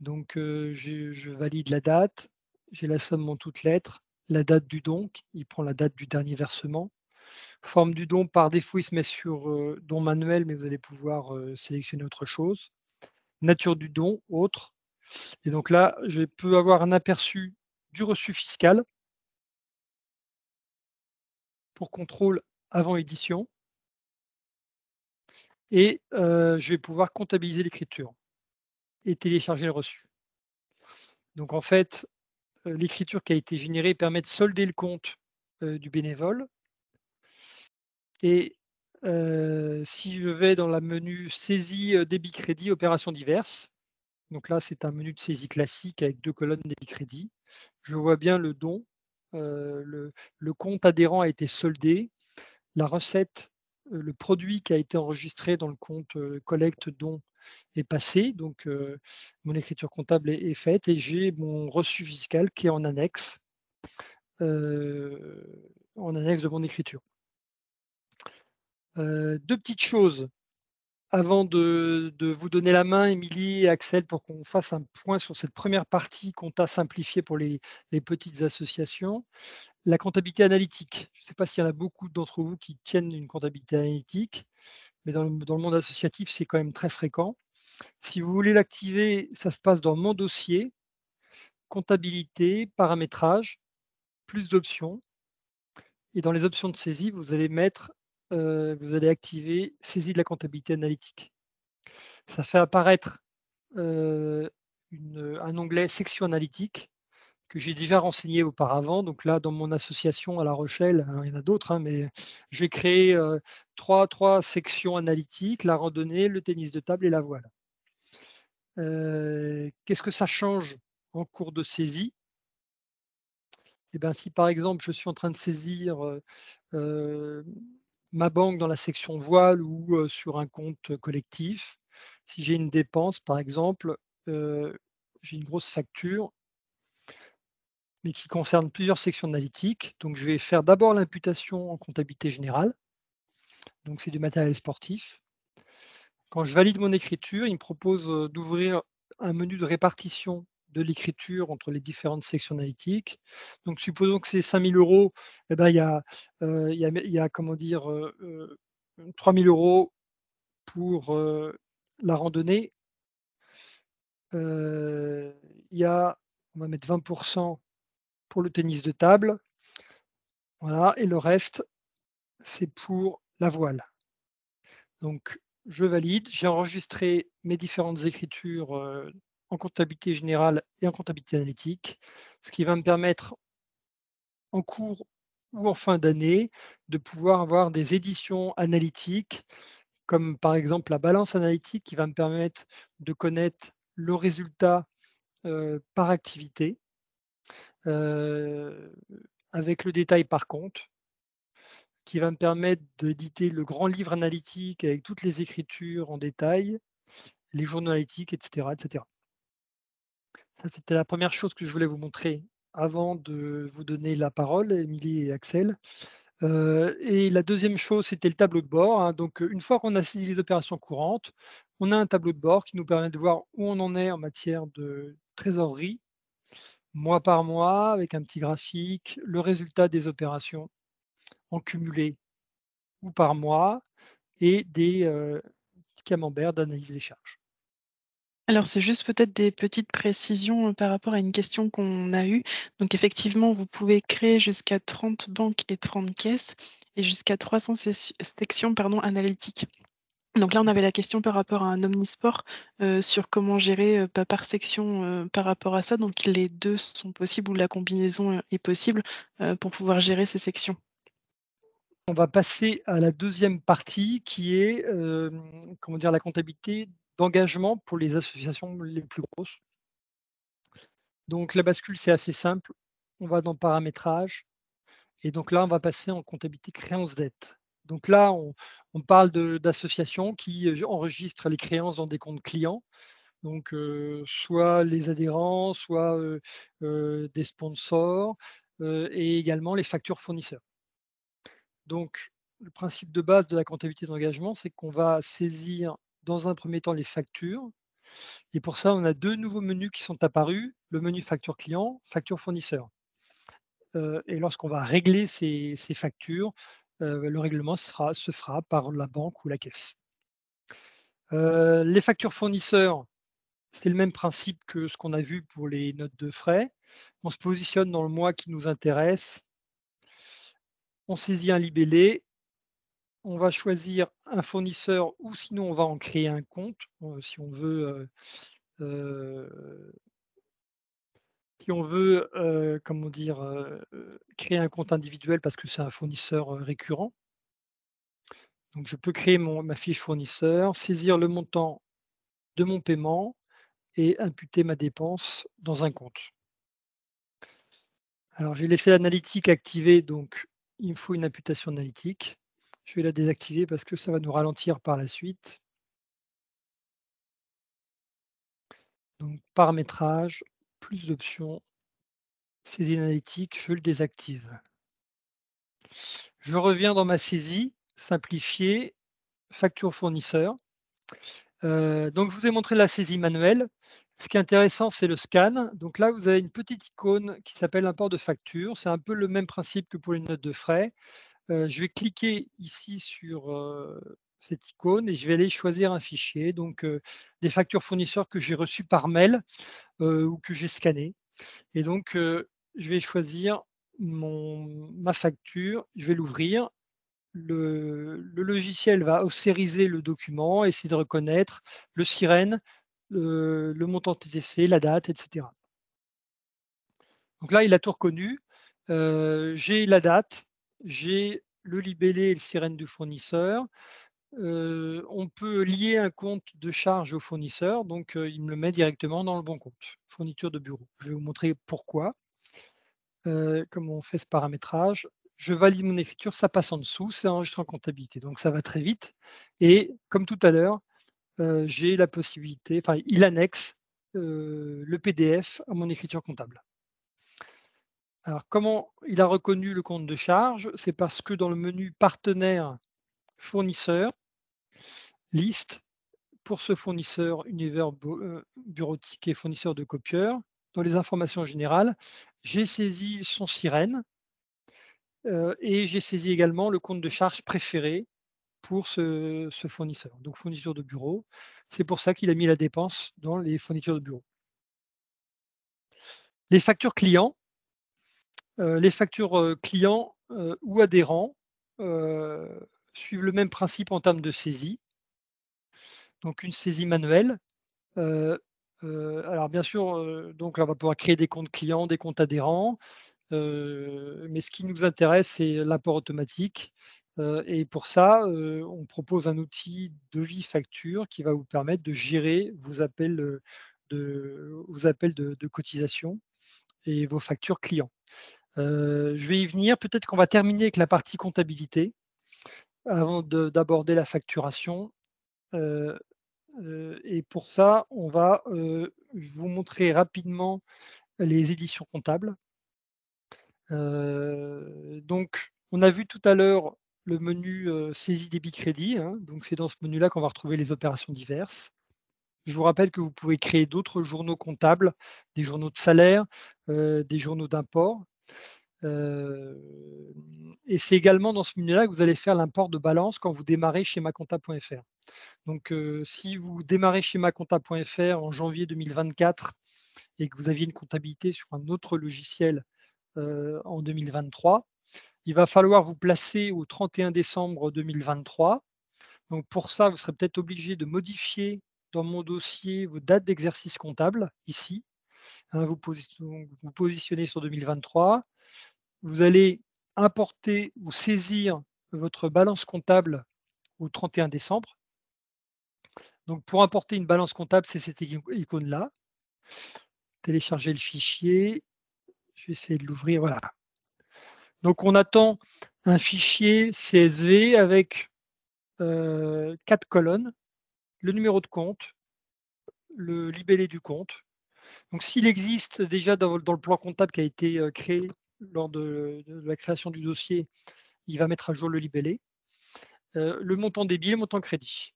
Donc je valide la date, j'ai la somme en toutes lettres, la date du don, il prend la date du dernier versement. Forme du don, par défaut, il se met sur, don manuel, mais vous allez pouvoir, sélectionner autre chose. Nature du don, autre, et donc là, je peux avoir un aperçu du reçu fiscal pour contrôle avant édition, et je vais pouvoir comptabiliser l'écriture et télécharger le reçu. Donc en fait, l'écriture qui a été générée permet de solder le compte, du bénévole, et si je vais dans la menu saisie, débit crédit, opérations diverses, donc là, c'est un menu de saisie classique avec 2 colonnes débit crédit. Je vois bien le don, le compte adhérent a été soldé, la recette, le produit qui a été enregistré dans le compte, collecte don est passé, donc mon écriture comptable est faite, et j'ai mon reçu fiscal qui est en annexe de mon écriture. 2 petites choses avant de vous donner la main, Émilie et Axel, pour qu'on fasse un point sur cette première partie compta simplifiée pour les petites associations. La comptabilité analytique. Je ne sais pas s'il y en a beaucoup d'entre vous qui tiennent une comptabilité analytique, mais dans le monde associatif, c'est quand même très fréquent. Si vous voulez l'activer, ça se passe dans Mon dossier, comptabilité, paramétrage, plus d'options, et dans les options de saisie, vous allez activer saisie de la comptabilité analytique. Ça fait apparaître un onglet section analytique que j'ai déjà renseigné auparavant. Donc là, dans mon association à La Rochelle, alors il y en a d'autres, hein, mais j'ai créé trois sections analytiques: la randonnée, le tennis de table et la voile. Qu'est-ce que ça change en cours de saisie? Eh ben, si par exemple je suis en train de saisir ma banque dans la section voile ou sur un compte collectif, si j'ai une dépense par exemple, j'ai une grosse facture, mais qui concerne plusieurs sections analytiques. Donc je vais faire d'abord l'imputation en comptabilité générale, donc c'est du matériel sportif. Quand je valide mon écriture, il me propose d'ouvrir un menu de répartition de l'écriture entre les différentes sections analytiques. Donc supposons que c'est 5 000 €, eh ben, il y a comment dire, 3 000 € pour la randonnée. Il y a, on va mettre 20 pour le tennis de table, voilà, et le reste, c'est pour la voile. Donc je valide, j'ai enregistré mes différentes écritures, en comptabilité générale et en comptabilité analytique, ce qui va me permettre en cours ou en fin d'année de pouvoir avoir des éditions analytiques, comme par exemple la balance analytique qui va me permettre de connaître le résultat, par activité, heu, avec le détail par compte, qui va me permettre d'éditer le grand livre analytique avec toutes les écritures en détail, les journaux analytiques, et cetera, et cetera. Ça, c'était la première chose que je voulais vous montrer avant de vous donner la parole, Émilie et Axel. Et la deuxième chose, c'était le tableau de bord, hein. Donc, une fois qu'on a saisi les opérations courantes, on a un tableau de bord qui nous permet de voir où on en est en matière de trésorerie, mois par mois, avec un petit graphique, le résultat des opérations en cumulé ou par mois, et des camemberts d'analyse des charges. Alors, c'est juste peut-être des petites précisions, par rapport à une question qu'on a eue. Donc effectivement, vous pouvez créer jusqu'à 30 banques et 30 caisses et jusqu'à 300 sections, pardon, analytiques. Donc là, on avait la question par rapport à un omnisport, sur comment gérer, par section, par rapport à ça. Donc les 2 sont possibles ou la combinaison, est possible, pour pouvoir gérer ces sections. On va passer à la deuxième partie qui est, comment dire, la comptabilité d'engagement pour les associations les plus grosses. Donc la bascule, c'est assez simple. On va dans paramétrage et donc là, on va passer en comptabilité créance-dette. Donc là, on parle d'associations qui enregistrent les créances dans des comptes clients. Donc soit les adhérents, soit des sponsors et également les factures fournisseurs. Donc le principe de base de la comptabilité d'engagement, c'est qu'on va saisir dans un premier temps les factures. Et pour ça, on a 2 nouveaux menus qui sont apparus, le menu facture client, facture fournisseur. Et lorsqu'on va régler ces factures, le règlement se fera par la banque ou la caisse. Les factures fournisseurs, c'est le même principe que ce qu'on a vu pour les notes de frais. On se positionne dans le mois qui nous intéresse. On saisit un libellé. On va choisir un fournisseur ou sinon on va en créer un compte, si on veut, comment dire, créer un compte individuel parce que c'est un fournisseur, récurrent. Donc je peux créer ma fiche fournisseur, saisir le montant de mon paiement et imputer ma dépense dans un compte. Alors j'ai laissé l'analytique activée, donc il me faut une imputation analytique. Je vais la désactiver parce que ça va nous ralentir par la suite. Donc paramétrage, plus d'options, saisie analytique, je le désactive. Je reviens dans ma saisie, simplifiée, facture fournisseur. Donc je vous ai montré la saisie manuelle. Ce qui est intéressant, c'est le scan. Donc là, vous avez une petite icône qui s'appelle import de facture. C'est un peu le même principe que pour les notes de frais. Je vais cliquer ici sur cette icône et je vais aller choisir un fichier. Donc des factures fournisseurs que j'ai reçues par mail ou que j'ai scannées. Et donc je vais choisir ma facture, je vais l'ouvrir. Le logiciel va austériser le document, essayer de reconnaître le sirène, le montant TTC, la date, etc. Donc là, il a tout reconnu. J'ai la date, j'ai le libellé et le sirène du fournisseur. On peut lier un compte de charge au fournisseur, donc il me le met directement dans le bon compte, fourniture de bureau. Je vais vous montrer pourquoi. Comment on fait ce paramétrage. Je valide mon écriture, ça passe en dessous, c'est enregistré en comptabilité. Donc ça va très vite. Et comme tout à l'heure, j'ai la possibilité, enfin, il annexe le PDF à mon écriture comptable. Alors, comment il a reconnu le compte de charge? C'est parce que dans le menu partenaire fournisseur, liste, pour ce fournisseur univers bureautique et fournisseur de copieurs, dans les informations générales, j'ai saisi son sirène et j'ai saisi également le compte de charge préféré pour ce fournisseur, donc fourniture de bureau. C'est pour ça qu'il a mis la dépense dans les fournitures de bureau. Les factures clients, clients ou adhérents suivent le même principe en termes de saisie. Donc une saisie manuelle. Heu alors bien sûr, donc là, on va pouvoir créer des comptes clients, des comptes adhérents, mais ce qui nous intéresse, c'est l'apport automatique. Et pour ça, on propose un outil devis facture qui va vous permettre de gérer vos appels, de cotisation et vos factures clients. Je vais y venir. Peut-être qu'on va terminer avec la partie comptabilité avant d'aborder la facturation. Heu et pour ça, on va, vous montrer rapidement les éditions comptables. Donc on a vu tout à l'heure le menu, saisie débit crédit, hein, donc c'est dans ce menu-là qu'on va retrouver les opérations diverses. Je vous rappelle que vous pouvez créer d'autres journaux comptables, des journaux de salaire, des journaux d'import. Heu et c'est également dans ce menu-là que vous allez faire l'import de balance quand vous démarrez chez macompta.fr. Donc si vous démarrez chez macompta.fr en janvier 2024 et que vous aviez une comptabilité sur un autre logiciel, en 2023, il va falloir vous placer au 31 décembre 2023. Donc pour ça, vous serez peut-être obligé de modifier dans mon dossier vos dates d'exercice comptable ici, hein, vous positionnez sur 2023. Vous allez importer ou saisir votre balance comptable au 31 décembre. Donc pour importer une balance comptable, c'est cette icône-là, télécharger le fichier. Je vais essayer de l'ouvrir, voilà. Donc on attend un fichier CSV avec 4 colonnes, le numéro de compte, le libellé du compte. Donc s'il existe déjà dans le plan comptable qui a été créé lors de la création du dossier, il va mettre à jour le libellé. Le montant débit, le montant crédit.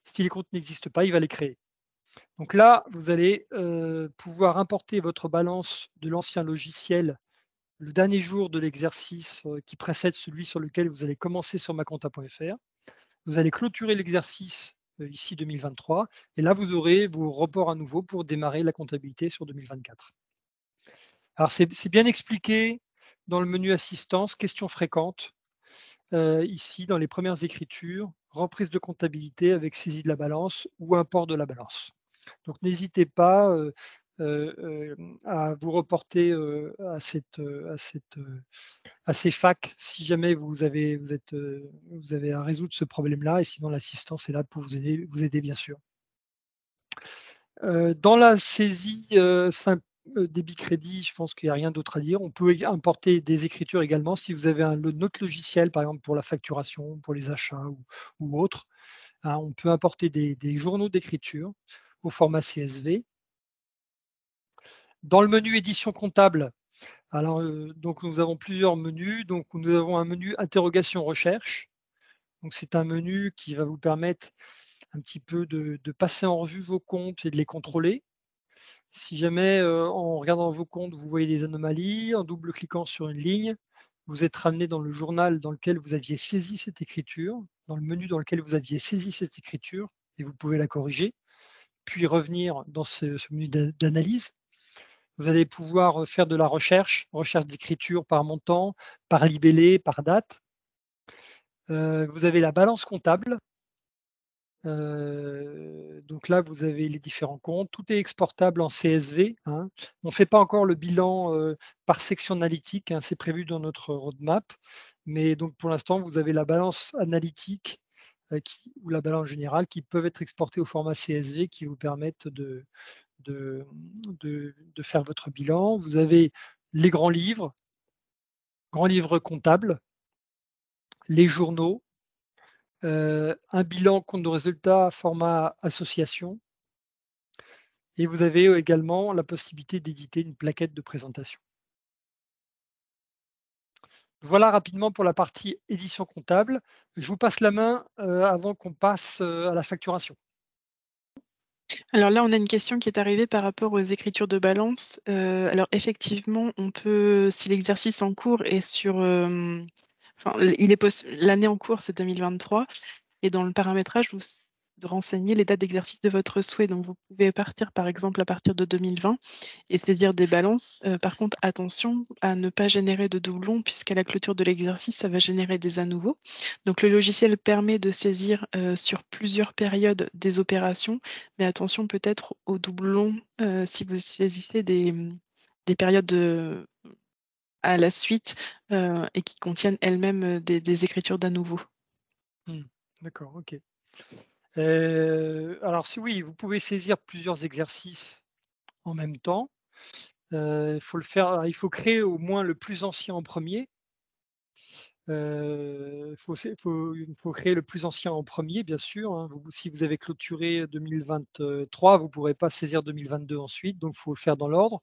Si les comptes n'existent pas, il va les créer. Donc là, vous allez pouvoir importer votre balance de l'ancien logiciel le dernier jour de l'exercice qui précède celui sur lequel vous allez commencer sur maconta.fr. Vous allez clôturer l'exercice ici 2023 et là, vous aurez vos reports à nouveau pour démarrer la comptabilité sur 2024. Alors, c'est bien expliqué dans le menu assistance, questions fréquentes. Ici, dans les premières écritures, reprise de comptabilité avec saisie de la balance ou import de la balance. Donc, n'hésitez pas à vous reporter à ces FAQ si jamais vous avez à résoudre ce problème-là. Et sinon, l'assistance est là pour vous aider bien sûr. Dans la saisie simple débit crédit, je pense qu'il n'y a rien d'autre à dire. On peut importer des écritures également si vous avez autre logiciel, par exemple pour la facturation, pour les achats ou autre. Hein, on peut importer des journaux d'écriture au format CSV. Dans le menu édition comptable, alors donc nous avons plusieurs menus. Donc nous avons un menu interrogation recherche. Donc c'est un menu qui va vous permettre un petit peu de passer en revue vos comptes et de les contrôler. Si jamais, en regardant vos comptes, vous voyez des anomalies, en double-cliquant sur une ligne, vous êtes ramené dans le journal dans lequel vous aviez saisi cette écriture, dans le menu dans lequel vous aviez saisi cette écriture, et vous pouvez la corriger, puis revenir dans ce menu d'analyse. Vous allez pouvoir faire de la recherche d'écriture par montant, par libellé, par date. Vous avez la balance comptable. Donc là, vous avez les différents comptes. Tout est exportable en CSV, hein. On ne fait pas encore le bilan par section analytique, hein, c'est prévu dans notre roadmap. Mais donc pour l'instant, vous avez la balance analytique ou la balance générale qui peuvent être exportées au format CSV qui vous permettent de faire votre bilan. Vous avez les grands livres comptables, les journaux, un bilan compte de résultats format association. Et vous avez également la possibilité d'éditer une plaquette de présentation. Voilà rapidement pour la partie édition comptable. Je vous passe la main avant qu'on passe à la facturation. Alors là, on a une question qui est arrivée par rapport aux écritures de balance. Alors effectivement, on peut, si l'exercice en cours est sur, enfin, l'année en cours, c'est 2023, et dans le paramétrage, vous de renseigner les dates d'exercice de votre souhait. Donc, vous pouvez partir, par exemple, à partir de 2020 et saisir des balances. Par contre, attention à ne pas générer de doublons, puisqu'à la clôture de l'exercice, ça va générer des à nouveau. Donc, le logiciel permet de saisir sur plusieurs périodes des opérations, mais attention peut-être aux doublons si vous saisissez des périodes à la suite et qui contiennent elles-mêmes des écritures d'à nouveau. D'accord, ok. Alors oui, vous pouvez saisir plusieurs exercices en même temps. Il faut créer au moins le plus ancien en premier. Il faut créer le plus ancien en premier, bien sûr, hein. Si vous avez clôturé 2023, vous ne pourrez pas saisir 2022 ensuite, donc il faut le faire dans l'ordre.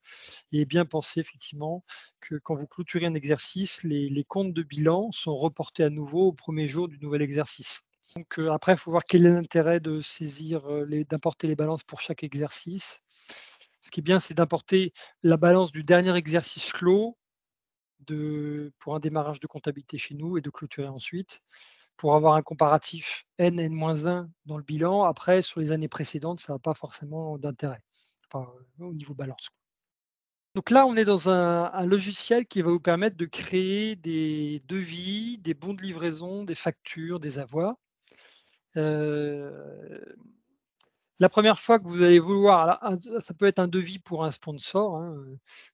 Et bien penser effectivement que quand vous clôturez un exercice, les comptes de bilan sont reportés à nouveau au premier jour du nouvel exercice. Donc après, il faut voir quel est l'intérêt de d'importer les balances pour chaque exercice. Ce qui est bien, c'est d'importer la balance du dernier exercice clos pour un démarrage de comptabilité chez nous et de clôturer ensuite pour avoir un comparatif N-1 dans le bilan. Après, sur les années précédentes, ça n'a pas forcément d'intérêt au niveau balance. Donc là, on est dans un logiciel qui va vous permettre de créer des devis, des bons de livraison, des factures, des avoirs. La première fois que vous allez vouloir, ça peut être un devis pour un sponsor, hein,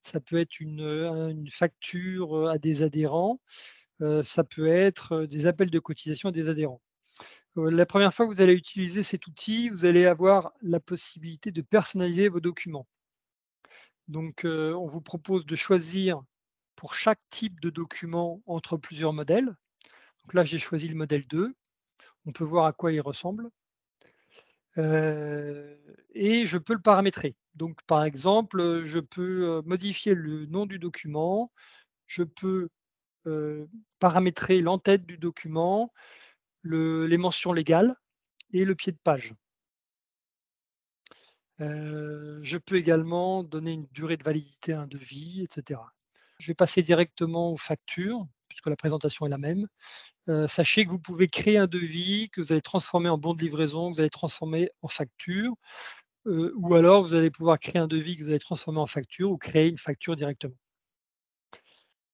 ça peut être une facture à des adhérents, ça peut être des appels de cotisation à des adhérents. La première fois que vous allez utiliser cet outil, vous allez avoir la possibilité de personnaliser vos documents. Donc, on vous propose de choisir pour chaque type de document entre plusieurs modèles. Donc là, j'ai choisi le modèle 2. On peut voir à quoi il ressemble. Et je peux le paramétrer. Donc, par exemple, je peux modifier le nom du document, je peux paramétrer l'entête du document, les mentions légales et le pied de page. Je peux également donner une durée de validité à un devis, etc. Je vais passer directement aux factures, puisque la présentation est la même. Sachez que vous pouvez créer un devis que vous allez transformer en bon de livraison, que vous allez transformer en facture, ou alors vous allez pouvoir créer un devis que vous allez transformer en facture ou créer une facture directement.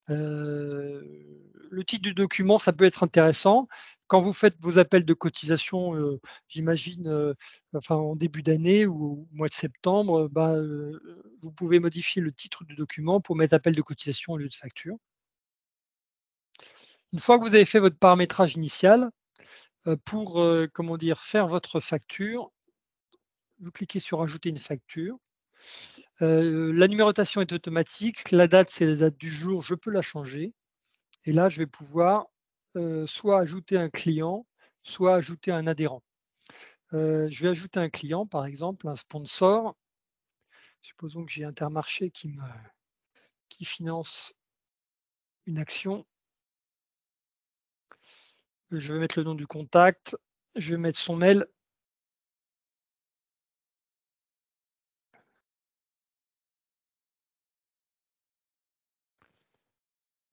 Le titre du document, ça peut être intéressant. Quand vous faites vos appels de cotisation, j'imagine, enfin en début d'année ou au mois de septembre, vous pouvez modifier le titre du document pour mettre appel de cotisation au lieu de facture. Une fois que vous avez fait votre paramétrage initial, pour, comment dire, faire votre facture, vous cliquez sur ajouter une facture. La numérotation est automatique, la date, c'est la date du jour, je peux la changer. Et là, je vais pouvoir, soit ajouter un client, soit ajouter un adhérent. Je vais ajouter un client, par exemple, un sponsor. Supposons que j'ai Intermarché qui finance une action. Je vais mettre le nom du contact, je vais mettre son mail.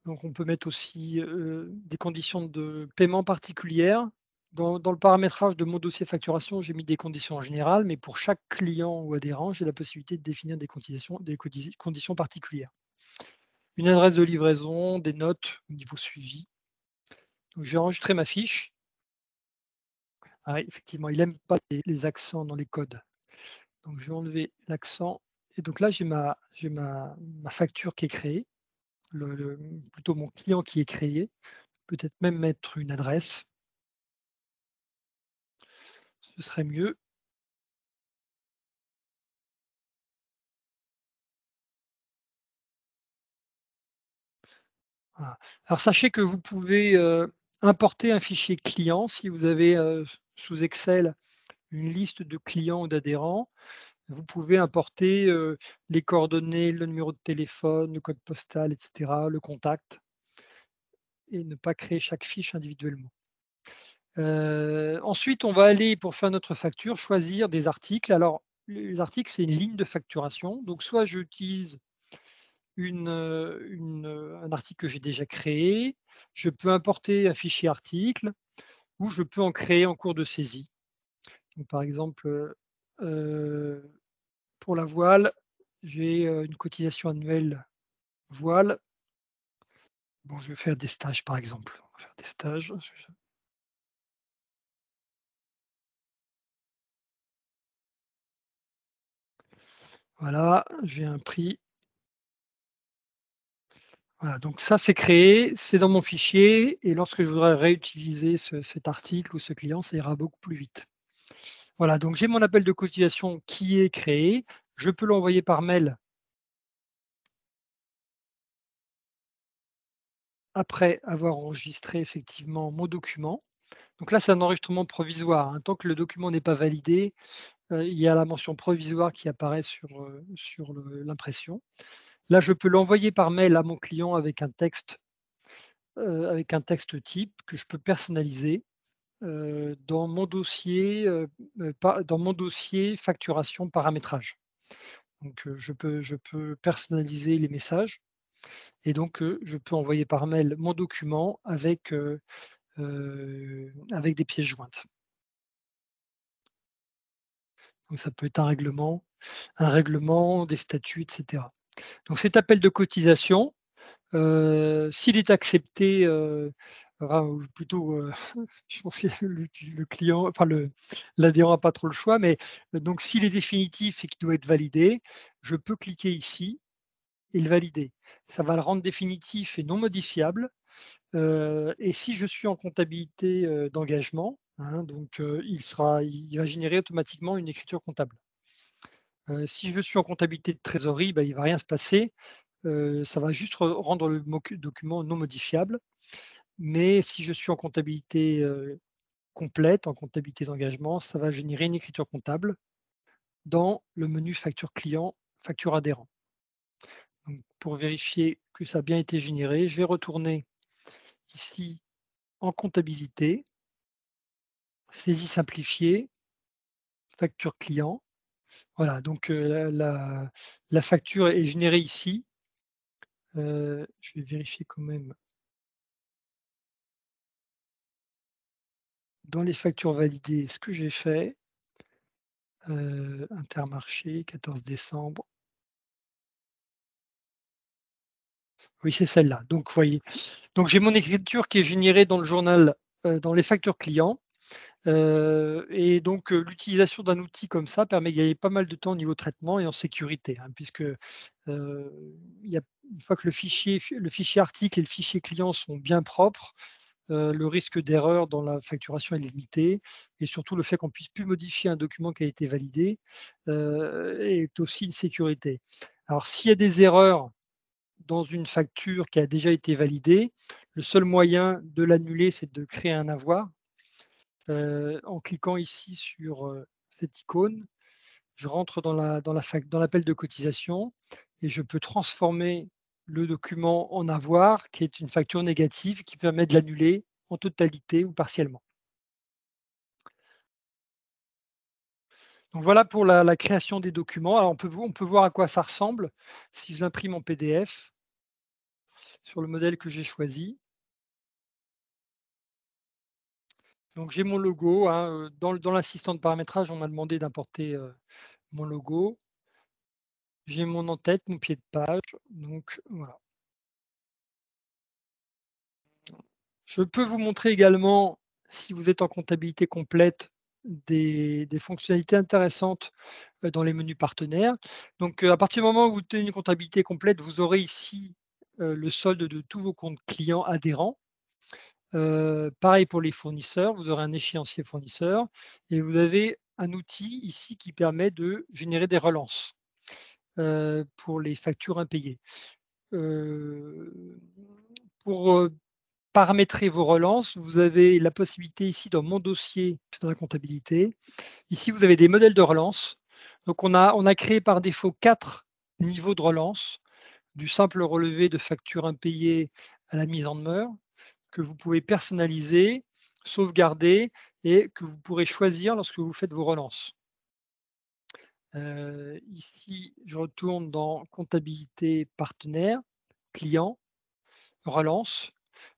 Donc on peut mettre aussi, des conditions de paiement particulières. Dans le paramétrage de mon dossier facturation, j'ai mis des conditions en général, mais pour chaque client ou adhérent, j'ai la possibilité de définir des conditions particulières. Une adresse de livraison, des notes au niveau suivi. Donc je vais enregistrer ma fiche. Ah oui, effectivement, il n'aime pas les accents dans les codes. Donc je vais enlever l'accent et donc là j'ai ma facture qui est créée, plutôt mon client qui est créé. Peut-être même mettre une adresse, ce serait mieux. Voilà. Alors sachez que vous pouvez, importer un fichier client si vous avez, sous Excel une liste de clients ou d'adhérents. Vous pouvez importer, les coordonnées, le numéro de téléphone, le code postal et cetera, le contact et ne pas créer chaque fiche individuellement. Ensuite, on va aller pour faire notre facture, choisir des articles. Alors, les articles, c'est une ligne de facturation. Donc soit j'utilise un article que j'ai déjà créé, je peux importer un fichier article ou je peux en créer en cours de saisie. Donc par exemple, pour la voile, j'ai, une cotisation annuelle voile. Bon, je vais faire des stages, par exemple. On va faire des stages. Voilà, j'ai un prix. Voilà, donc ça, c'est créé, c'est dans mon fichier et lorsque je voudrais réutiliser cet article ou ce client, ça ira beaucoup plus vite. Voilà, donc j'ai mon appel de cotisation qui est créé. Je peux l'envoyer par mail après avoir enregistré effectivement mon document. Donc là, c'est un enregistrement provisoire, hein. Tant que le document n'est pas validé, il y a la mention provisoire qui apparaît sur l'impression. Là, je peux l'envoyer par mail à mon client avec un texte type que je peux personnaliser, dans mon dossier facturation paramétrage. Donc, je peux personnaliser les messages et donc, je peux envoyer par mail mon document avec des pièces jointes. Donc ça peut être un règlement, des statuts, et cetera. Donc cet appel de cotisation, s'il est accepté, enfin, ou plutôt, je pense que le client, enfin l'adhérent n'a pas trop le choix, mais donc s'il est définitif et qu'il doit être validé, je peux cliquer ici et le valider. Ça va le rendre définitif et non modifiable. Et si je suis en comptabilité, d'engagement, hein, donc il va générer automatiquement une écriture comptable. Si je suis en comptabilité de trésorerie, bah, il ne va rien se passer. Ça va juste rendre le document non modifiable. Mais si je suis en comptabilité complète, en comptabilité d'engagement, ça va générer une écriture comptable dans le menu facture client, facture adhérent. Donc, pour vérifier que ça a bien été généré, je vais retourner ici en comptabilité, saisie simplifiée, facture client. Voilà, donc la facture est générée ici. Je vais vérifier quand même dans les factures validées ce que j'ai fait. Intermarché, 14 décembre. Oui, c'est celle-là. Donc, vous voyez, donc j'ai mon écriture qui est générée dans le journal, dans les factures clients. Et donc, l'utilisation d'un outil comme ça permet de gagner pas mal de temps au niveau traitement et en sécurité, hein, puisque, il y a une fois que le fichier article et le fichier client sont bien propres, le risque d'erreur dans la facturation est limité et surtout le fait qu'on puisse plus modifier un document qui a été validé, est aussi une sécurité. Alors s'il y a des erreurs dans une facture qui a déjà été validée, le seul moyen de l'annuler, c'est de créer un avoir. En cliquant ici sur, cette icône, je rentre dans l'appel de cotisation et je peux transformer le document en avoir, qui est une facture négative qui permet de l'annuler en totalité ou partiellement. Donc voilà pour la création des documents. Alors on peut voir à quoi ça ressemble si je l'imprime en PDF sur le modèle que j'ai choisi. Donc j'ai mon logo, hein, dans l'assistant de paramétrage, on m'a demandé d'importer, mon logo. J'ai mon en-tête, mon pied de page, donc voilà. Je peux vous montrer également, si vous êtes en comptabilité complète, des fonctionnalités intéressantes, dans les menus partenaires. Donc, à partir du moment où vous tenez une comptabilité complète, vous aurez ici, le solde de tous vos comptes clients adhérents. Pareil pour les fournisseurs, vous aurez un échéancier fournisseur et vous avez un outil ici qui permet de générer des relances, pour les factures impayées. Heu, pour paramétrer vos relances, vous avez la possibilité ici dans mon dossier, c'est dans la comptabilité. Ici, vous avez des modèles de relance. Donc on a créé par défaut 4 niveaux de relance, du simple relevé de factures impayées à la mise en demeure, que vous pouvez personnaliser, sauvegarder et que vous pourrez choisir lorsque vous faites vos relances. Ici, je retourne dans comptabilité partenaire, client, relance.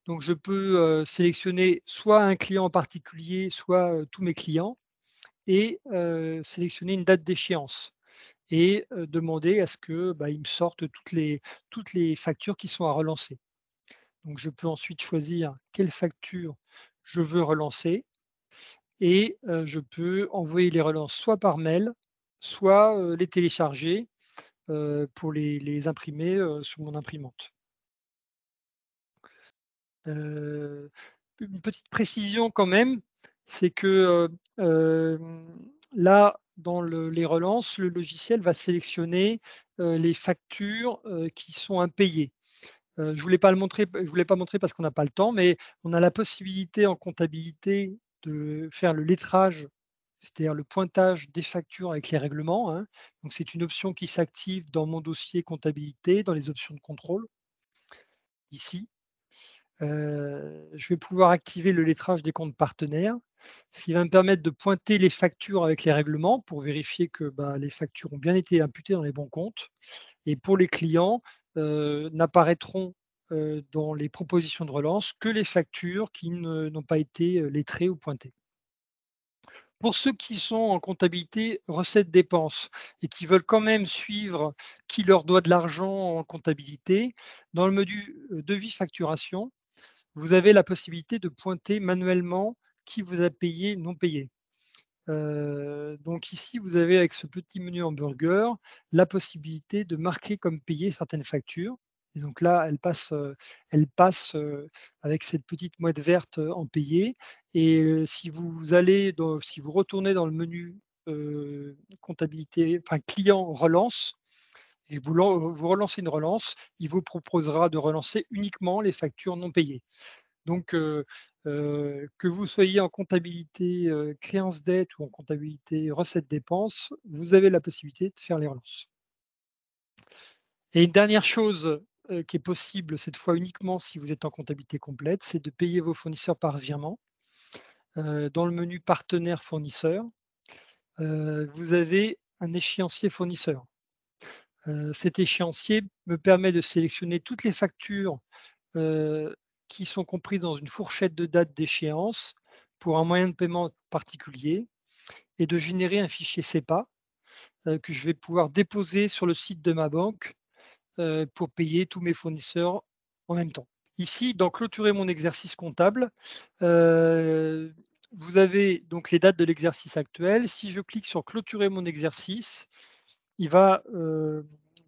Donc je peux, sélectionner soit un client en particulier, soit, tous mes clients et sélectionner une date d'échéance et demander à ce que, bah, il me sorte toutes les factures qui sont à relancer. Donc je peux ensuite choisir quelle facture je veux relancer et je peux envoyer les relances soit par mail, soit, les télécharger, pour les imprimer, sur mon imprimante. Heu, une petite précision quand même, c'est que, là, dans les relances, le logiciel va sélectionner, les factures, qui sont impayées. Je voulais pas montrer parce qu'on n'a pas le temps, mais on a la possibilité en comptabilité de faire le lettrage, c'est-à-dire le pointage des factures avec les règlements, hein. Donc c'est une option qui s'active dans mon dossier comptabilité, dans les options de contrôle, ici. Je vais pouvoir activer le lettrage des comptes partenaires, ce qui va me permettre de pointer les factures avec les règlements pour vérifier que, bah, les factures ont bien été imputées dans les bons comptes. Et pour les clients, n'apparaîtront, dans les propositions de relance que les factures qui n'ont pas été, lettrées ou pointées. Pour ceux qui sont en comptabilité recettes-dépenses et qui veulent quand même suivre qui leur doit de l'argent en comptabilité, dans le menu, devis facturation, vous avez la possibilité de pointer manuellement qui vous a payé, non payé. Donc ici, vous avez avec ce petit menu hamburger, la possibilité de marquer comme payé certaines factures et donc là, elle passe, avec cette petite mouette verte, en payé et si vous retournez dans le menu, comptabilité, enfin client relance et vous relancez une relance, il vous proposera de relancer uniquement les factures non payées. Donc, que vous soyez en comptabilité, créance-dette ou en comptabilité recettes-dépenses, vous avez la possibilité de faire les relances. Et une dernière chose, qui est possible cette fois uniquement si vous êtes en comptabilité complète, c'est de payer vos fournisseurs par virement. Dans le menu partenaires fournisseurs, vous avez un échéancier fournisseur. Cet échéancier me permet de sélectionner toutes les factures, heu, qui sont comprises dans une fourchette de date d'échéance pour un moyen de paiement particulier et de générer un fichier CEPA, que je vais pouvoir déposer sur le site de ma banque, pour payer tous mes fournisseurs en même temps. Ici, dans clôturer mon exercice comptable, heu, vous avez donc les dates de l'exercice actuel. Si je clique sur clôturer mon exercice, il va,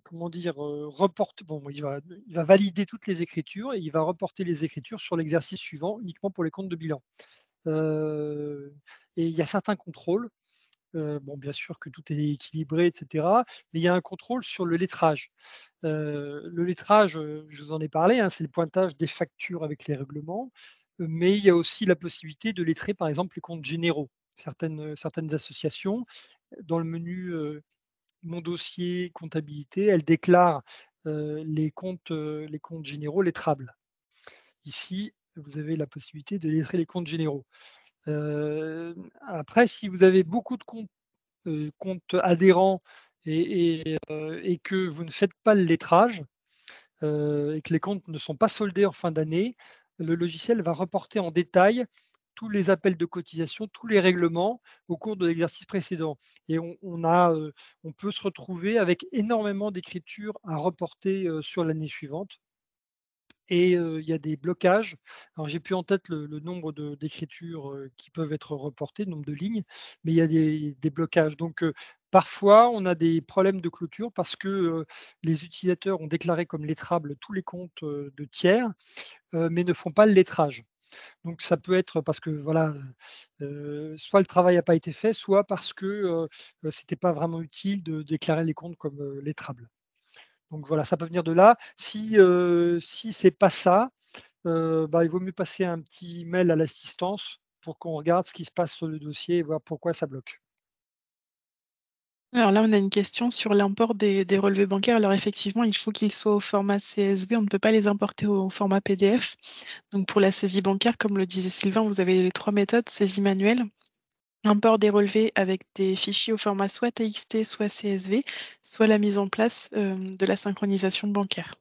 comment dire? Bon, il va valider toutes les écritures et il va reporter les écritures sur l'exercice suivant, uniquement pour les comptes de bilan. Heu et il y a certains contrôles, bon, bien sûr que tout est équilibré et cetera, mais il y a un contrôle sur le lettrage. Le lettrage, je vous en ai parlé, hein, c'est le pointage des factures avec les règlements, mais il y a aussi la possibilité de lettrer, par exemple, les comptes généraux. Certaines associations, dans le menu, mon dossier comptabilité, elles déclarent, les comptes généraux lettrables. Ici, vous avez la possibilité de lettrer les comptes généraux. Après, si vous avez beaucoup de comptes adhérents et que vous ne faites pas le lettrage, et que les comptes ne sont pas soldés en fin d'année, le logiciel va reporter en détail tous les appels de cotisation, tous les règlements au cours de l'exercice précédent. Et on peut se retrouver avec énormément d'écritures à reporter, sur l'année suivante. Et il y a des blocages. Alors j'ai plus en tête le nombre d'écritures, qui peuvent être reportées, le nombre de lignes, mais il y a des blocages. Donc parfois, on a des problèmes de clôture parce que, les utilisateurs ont déclaré comme lettrables tous les comptes, de tiers, mais ne font pas le lettrage. Donc ça peut être parce que voilà, soit le travail n'a pas été fait, soit parce que, c'était pas vraiment utile de déclarer les comptes comme, lettrables. Donc voilà, ça peut venir de là. Si c'est pas ça, bah, il vaut mieux passer un petit mail à l'assistance pour qu'on regarde ce qui se passe sur le dossier et voir pourquoi ça bloque. Alors là, on a une question sur l'import des relevés bancaires. Alors effectivement, il faut qu'ils soient au format CSV. On ne peut pas les importer au format PDF. Donc pour la saisie bancaire, comme le disait Sylvain, vous avez les 3 méthodes: saisie manuelle, import des relevés avec des fichiers au format soit TXT, soit CSV, soit la mise en place, de la synchronisation bancaire.